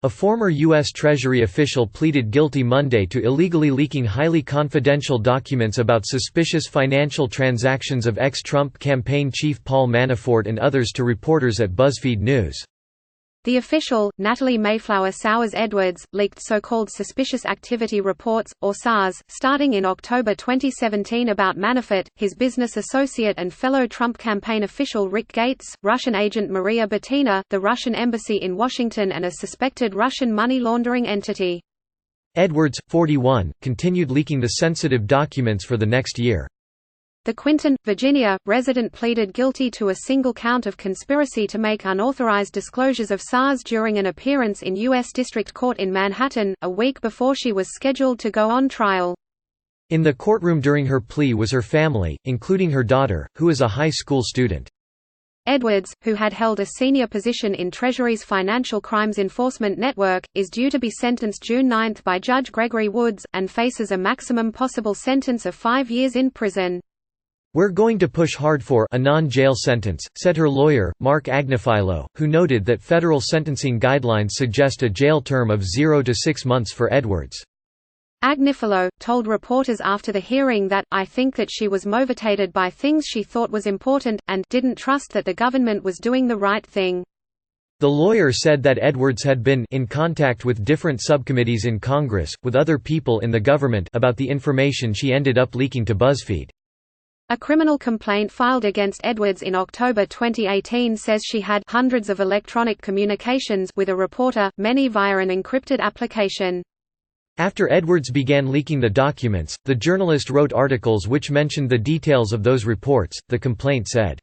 A former U.S. Treasury official pleaded guilty Monday to illegally leaking highly confidential documents about suspicious financial transactions of ex-Trump campaign chief Paul Manafort and others to reporters at BuzzFeed News. The official, Natalie Mayflower Sowers Edwards, leaked so-called Suspicious Activity Reports, or SARS, starting in October 2017 about Manafort, his business associate and fellow Trump campaign official Rick Gates, Russian agent Maria Butina, the Russian embassy in Washington and a suspected Russian money laundering entity. Edwards, 41, continued leaking the sensitive documents for the next year. The Quinton, Virginia, resident pleaded guilty to a single count of conspiracy to make unauthorized disclosures of SARS during an appearance in U.S. District Court in Manhattan, a week before she was scheduled to go on trial. In the courtroom during her plea was her family, including her daughter, who is a high school student. Edwards, who had held a senior position in Treasury's Financial Crimes Enforcement Network, is due to be sentenced June 9 by Judge Gregory Woods, and faces a maximum possible sentence of 5 years in prison. "We're going to push hard for a non-jail sentence," said her lawyer, Mark Agnifilo, who noted that federal sentencing guidelines suggest a jail term of 0 to 6 months for Edwards. Agnifilo told reporters after the hearing that, "I think that she was motivated by things she thought was important, and didn't trust that the government was doing the right thing." The lawyer said that Edwards had been in contact with different subcommittees in Congress, with other people in the government, about the information she ended up leaking to BuzzFeed. A criminal complaint filed against Edwards in October 2018 says she had hundreds of electronic communications with a reporter, many via an encrypted application. After Edwards began leaking the documents, the journalist wrote articles which mentioned the details of those reports, the complaint said.